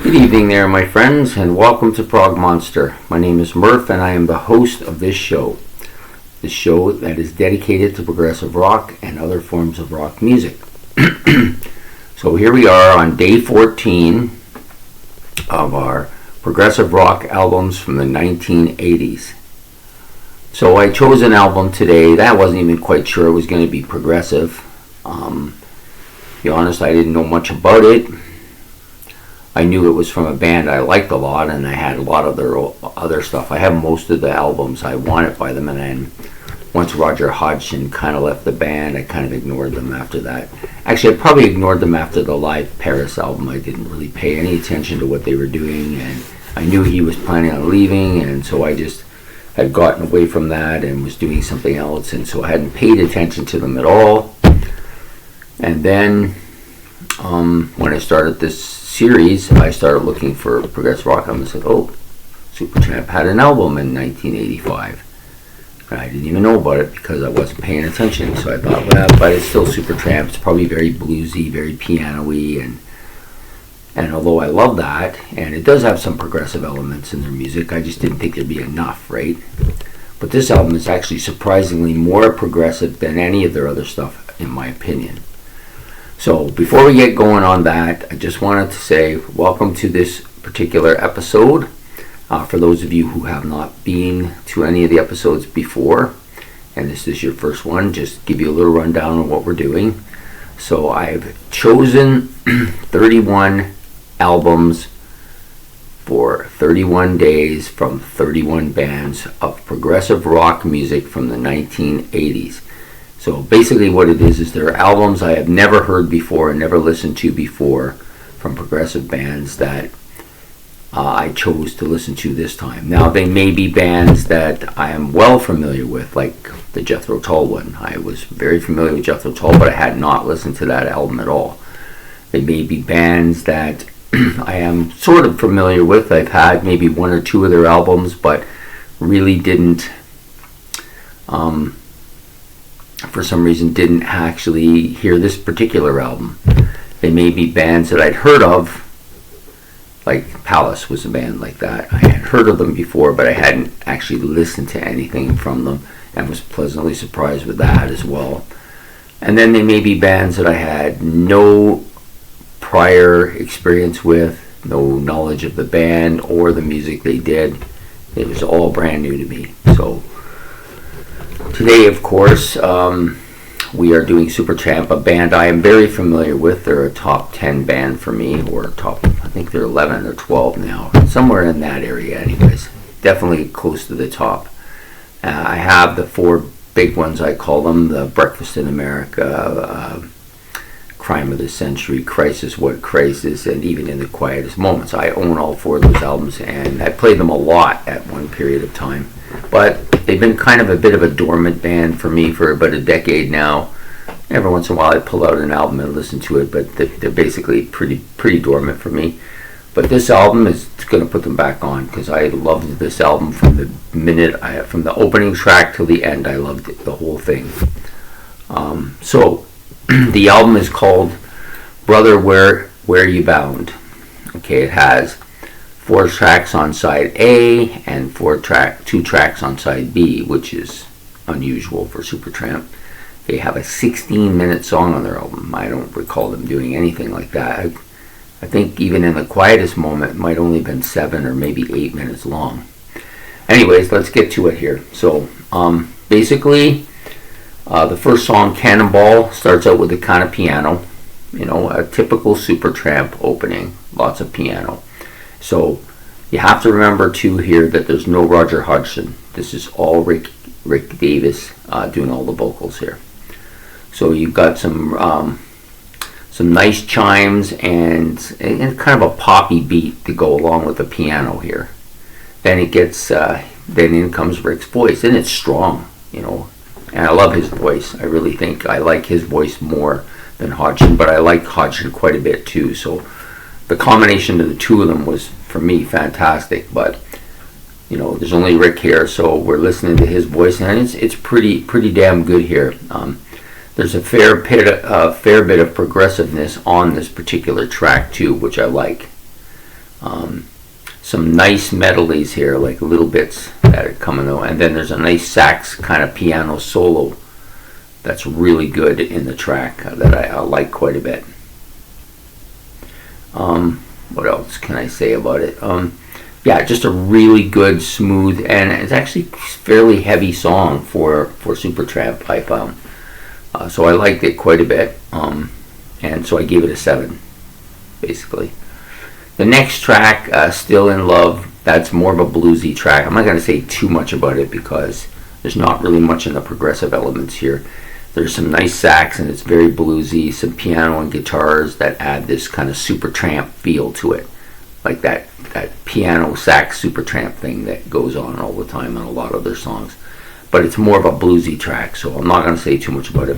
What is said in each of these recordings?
Good evening there, my friends, and welcome to Prog Monster. My name is Murph, and I am the host of this show that is dedicated to progressive rock and other forms of rock music. So here we are on day 14 of our progressive rock albums from the 1980s. So I chose an album today that I wasn't even quite sure it was going to be progressive. To be honest, I didn't know much about it. I knew it was from a band I liked a lot, and I had a lot of their other stuff. I have most of the albums I wanted by them, and then once Roger Hodgson kind of left the band, I kind of ignored them after that. Actually, I probably ignored them after the Live Paris album. I didn't really pay any attention to what they were doing, and I knew he was planning on leaving, and so I just had gotten away from that and was doing something else, and so I hadn't paid attention to them at all. And then when I started this series, I started looking for progressive rock albums. I said, oh, Supertramp had an album in 1985. And I didn't even know about it because I wasn't paying attention. So I thought, well, but it's still Supertramp. It's probably very bluesy, very piano-y, and although I love that, and it does have some progressive elements in their music, I just didn't think there'd be enough, right? But this album is actually surprisingly more progressive than any of their other stuff, in my opinion. So before we get going on that, I just wanted to say welcome to this particular episode. For those of you who have not been to any of the episodes before, and this is your first one, just give you a little rundown on what we're doing. So I've chosen 31 albums for 31 days from 31 bands of progressive rock music from the 1980s. So basically what it is there are albums I have never heard before and never listened to before from progressive bands that I chose to listen to this time. Now they may be bands that I am well familiar with, like the Jethro Tull one. I was very familiar with Jethro Tull, but I had not listened to that album at all. They may be bands that I am sort of familiar with. I've had maybe one or two of their albums, but really didn't for some reason didn't actually hear this particular album. They may be bands that I'd heard of, like Palace was a band like that. I had heard of them before, but I hadn't actually listened to anything from them, and was pleasantly surprised with that as well. And then they may be bands that I had no prior experience with, no knowledge of the band or the music they did. It was all brand new to me. So today, of course, we are doing Supertramp, a band I am very familiar with. They're a top 10 band for me, or top, I think they're 11 or 12 now. Somewhere in that area anyways. Definitely close to the top. I have the four big ones, I call them, the Breakfast in America, Crime of the Century, Crisis, What Crisis, and even In the Quietest Moments. I own all four of those albums, and I played them a lot at one period of time. But they've been kind of a bit of a dormant band for me for about a decade now. Every once in a while I pull out an album and listen to it, but they're basically pretty dormant for me. But this album is going to put them back on, because I loved this album from the from the opening track till the end. I loved it, the whole thing. So the album is called Brother, Where You Bound. Okay, it has 4 tracks on side A and 2 tracks on side B, which is unusual for Supertramp. They have a 16-minute song on their album. I don't recall them doing anything like that. I think even In the Quietest Moment it might only have been 7 or maybe 8 minutes long. Anyways, let's get to it here. So basically, the first song, Cannonball, starts out with a kind of piano. You know, a typical Supertramp opening, lots of piano. So you have to remember too here that there's no Roger Hodgson. This is all Rick Davis doing all the vocals here. So you've got some nice chimes and kind of a poppy beat to go along with the piano here. Then it gets then in comes Rick's voice, and it's strong, you know. And I love his voice. I really think I like his voice more than Hodgson, but I like Hodgson quite a bit too. So the combination of the two of them was, for me, fantastic. But you know, there's only Rick here, so we're listening to his voice, and it's pretty damn good here. There's a fair bit of progressiveness on this particular track too, which I like. Some nice melodies here, like little bits that are coming out, and then there's a nice sax kind of piano solo that's really good in the track that I like quite a bit. What else can I say about it? Yeah, just a really good, smooth, and it's actually fairly heavy song for Supertramp, I found. So I liked it quite a bit, and so I gave it a 7, basically. The next track, Still in Love, that's more of a bluesy track. I'm not going to say too much about it because there's not really much in the progressive elements here. There's some nice sax and it's very bluesy, some piano and guitars that add this kind of Supertramp feel to it. Like that piano sax Supertramp thing that goes on all the time on a lot of their songs. But it's more of a bluesy track, so I'm not going to say too much about it.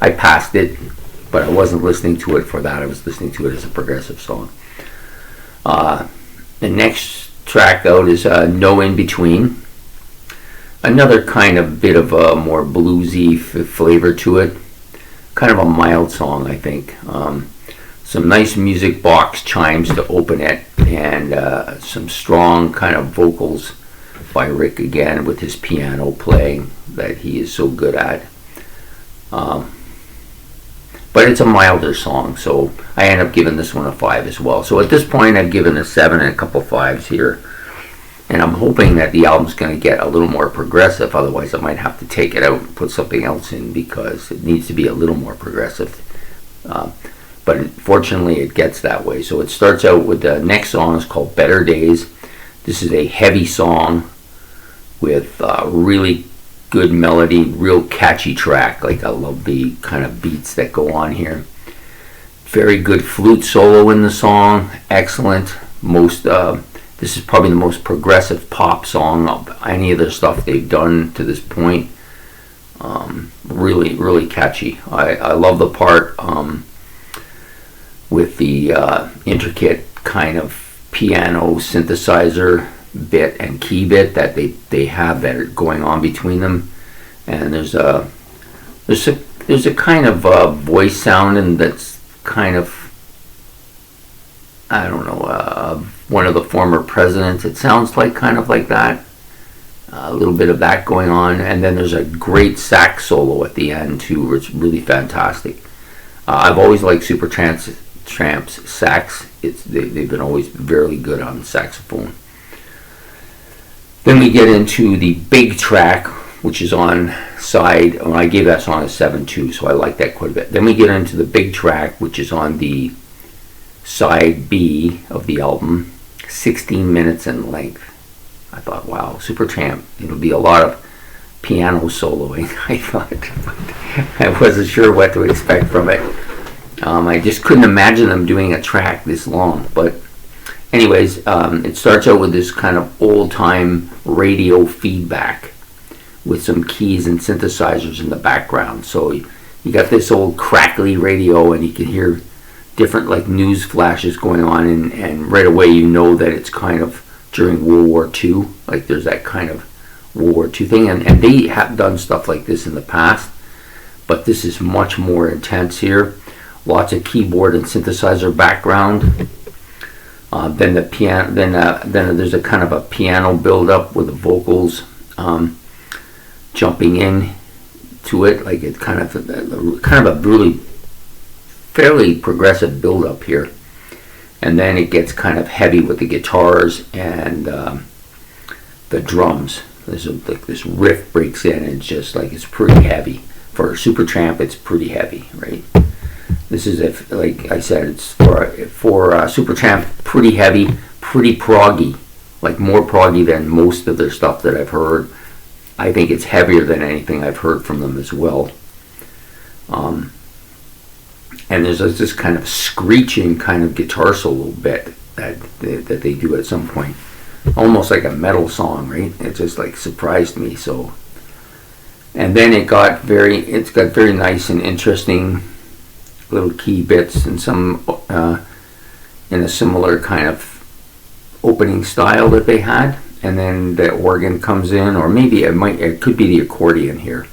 I passed it, but I wasn't listening to it for that. I was listening to it as a progressive song. The next track out is No In Between. Another kind of bit of a more bluesy flavor to it. Kind of a mild song, I think. Some nice music box chimes to open it, and some strong kind of vocals by Rick again with his piano playing that he is so good at. But it's a milder song, so I end up giving this one a 5 as well. So at this point, I've given a 7 and a couple 5s here. And I'm hoping that the album's going to get a little more progressive. Otherwise, I might have to take it out and put something else in because it needs to be a little more progressive. But fortunately, it gets that way. So it starts out with the next song is called Better Days. This is a heavy song with really good melody, real catchy track. Like I love the kind of beats that go on here. Very good flute solo in the song. Excellent. This is probably the most progressive pop song of any of the stuff they've done to this point. Really, really catchy. I love the part with the intricate kind of piano synthesizer bit and key bit that they have that are going on between them. And there's a kind of voice sound, and that's kind of, I don't know, one of the former presidents. It sounds like kind of like that. A little bit of that going on, and then there's a great sax solo at the end too. It's really fantastic. I've always liked Supertramp's sax. They've been always very good on saxophone. Then we get into the big track, which is on side. Well, I gave that song a 7 too, so I like that quite a bit. Then we get into the big track, which is on the side B of the album, 16 minutes in length. I thought, wow, Supertramp, it'll be a lot of piano soloing. I thought, I wasn't sure what to expect from it. I just couldn't imagine them doing a track this long. But anyways, it starts out with this kind of old-time radio feedback with some keys and synthesizers in the background. So you got this old crackly radio, and you can hear different like news flashes going on, and right away you know that it's kind of during World War II. Like there's that kind of World War II thing, and they have done stuff like this in the past, but this is much more intense here. Lots of keyboard and synthesizer background. Then the piano. Then there's a kind of a piano build up with the vocals jumping in to it. Like it's kind of a really fairly progressive build up here. And then it gets kind of heavy with the guitars and the drums. This riff breaks in, and it's just like it's pretty heavy. For Supertramp, it's pretty heavy, right? This is, like I said, it's for Supertramp, pretty heavy, pretty proggy, like more proggy than most of their stuff that I've heard. I think it's heavier than anything I've heard from them as well. And there's this kind of screeching kind of guitar solo bit that they do at some point, almost like a metal song, right? It just like surprised me. So, and then it's got very nice and interesting little key bits and some in a similar kind of opening style that they had, and then the organ comes in, or maybe it could be the accordion here.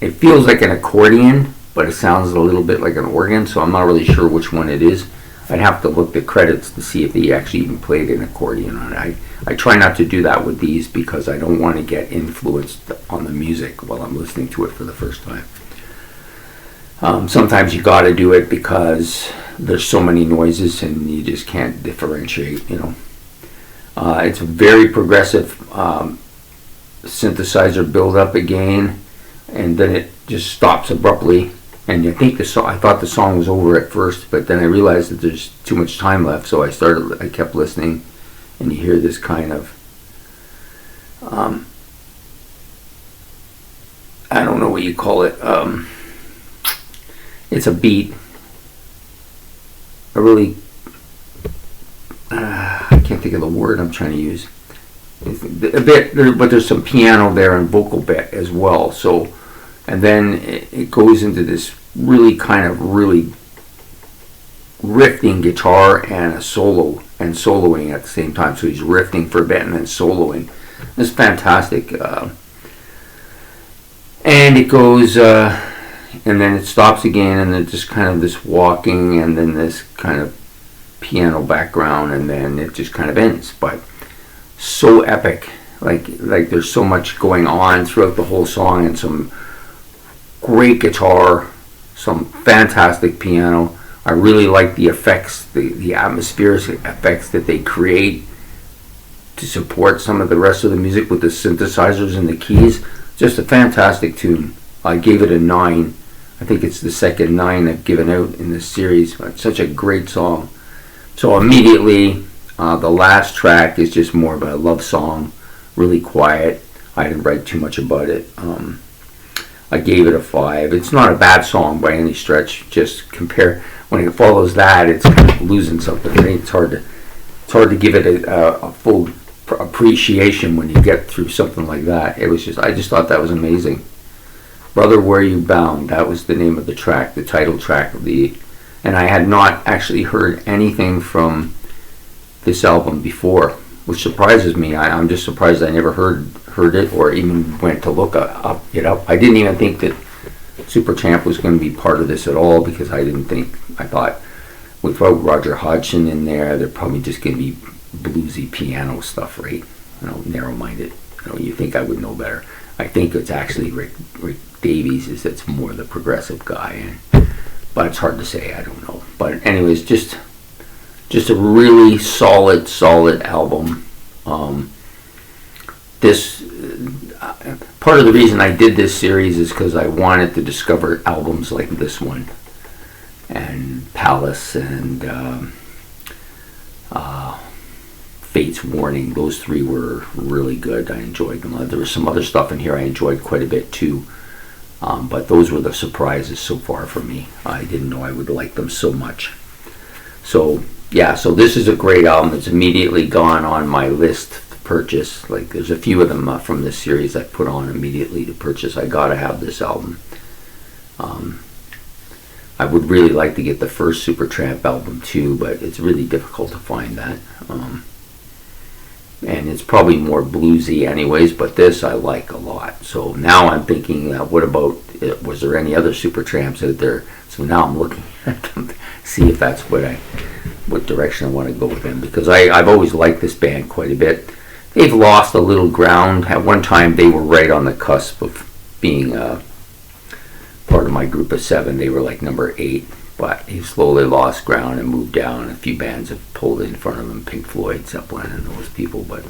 It feels like an accordion, but it sounds a little bit like an organ, so I'm not really sure which one it is. I'd have to look the credits to see if they actually even played an accordion on it. I try not to do that with these because I don't want to get influenced on the music while I'm listening to it for the first time. Sometimes you got to do it because there's so many noises and you just can't differentiate, you know. It's a very progressive synthesizer build up again, and then it just stops abruptly. And I think I thought the song was over at first, but then I realized that there's too much time left, so I kept listening, and you hear this kind of, I don't know what you call it. It's a beat. I can't think of the word I'm trying to use. It's a bit, but there's some piano there and vocal bit as well. So, and then it goes into this really riffing guitar and a solo and soloing at the same time. So he's riffing for a bit and then soloing. It's fantastic. And it goes, and then it stops again, and then just kind of this walking, and then this kind of piano background, and then it just kind of ends. But so epic, like there's so much going on throughout the whole song, and some great guitar, some fantastic piano. I really like the effects, the atmospheric effects that they create to support some of the rest of the music with the synthesizers and the keys. Just a fantastic tune. I gave it a 9. I think it's the second 9 I've given out in this series. It's such a great song. So immediately, the last track is just more of a love song, really quiet. I didn't write too much about it. I gave it a 5. It's not a bad song by any stretch. Just compare when it follows that, it's kind of losing something. Right? It's hard to give it a full appreciation when you get through something like that. I just thought that was amazing. Brother, Where You Bound, that was the name of the track, the title track of and I had not actually heard anything from this album before, which surprises me. I'm just surprised I never heard it or even went to look it up. I didn't even think that Supertramp was going to be part of this at all, because I thought without Roger Hodgson in there, they're probably just going to be bluesy piano stuff, right? You know, narrow-minded. You know, you think I would know better. I think it's actually Rick Davies that's more the progressive guy, but it's hard to say. I don't know. But anyways, just a really solid album. This part of the reason I did this series is because I wanted to discover albums like this one, and Palace, and Fate's Warning. Those 3 were really good. I enjoyed them. There was some other stuff in here I enjoyed quite a bit too, but those were the surprises so far for me. I didn't know I would like them so much. So yeah, so this is a great album. It's immediately gone on my list to purchase. Like, there's a few of them from this series I put on immediately to purchase. I gotta have this album. I would really like to get the first Supertramp album too, but it's really difficult to find that. And it's probably more bluesy anyways, but this I like a lot. So now I'm thinking, what about, was there any other Supertramps out there? So now I'm looking at them to see if that's what direction I want to go with them, because I've always liked this band quite a bit. They've lost a little ground. At one time they were right on the cusp of being part of my group of 7. They were like number 8. But he slowly lost ground and moved down. A few bands have pulled in front of him, Pink Floyd, Zeppelin, and those people. But,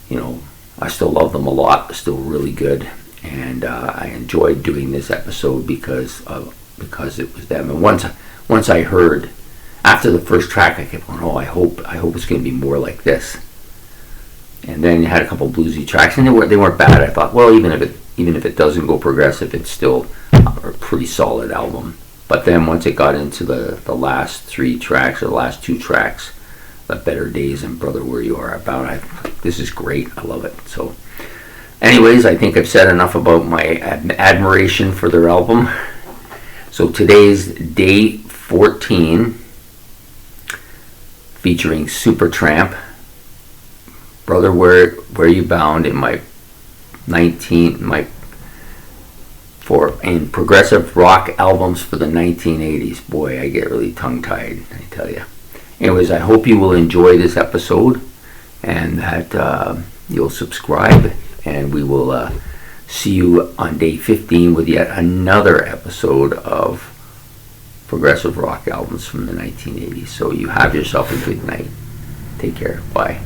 you know, I still love them a lot. They're still really good. And I enjoyed doing this episode because it was them. And once I heard, after the first track, I kept going, I hope it's going to be more like this. And then you had a couple bluesy tracks, and they weren't bad. I thought, well, even if it doesn't go progressive, it's still a pretty solid album. But then once it got into the last 3 tracks, or the last 2 tracks, The Better Days and Brother, Where You Are Bound, this is great. I love it. So anyways, I think I've said enough about my admiration for their album. So today's day 14, featuring Supertramp, Brother, Where You Bound, in in progressive rock albums for the 1980s. Boy, I get really tongue-tied, I tell you. Anyways, I hope you will enjoy this episode and that you'll subscribe, and we will see you on day 15 with yet another episode of progressive rock albums from the 1980s. So you have yourself a good night. Take care. Bye.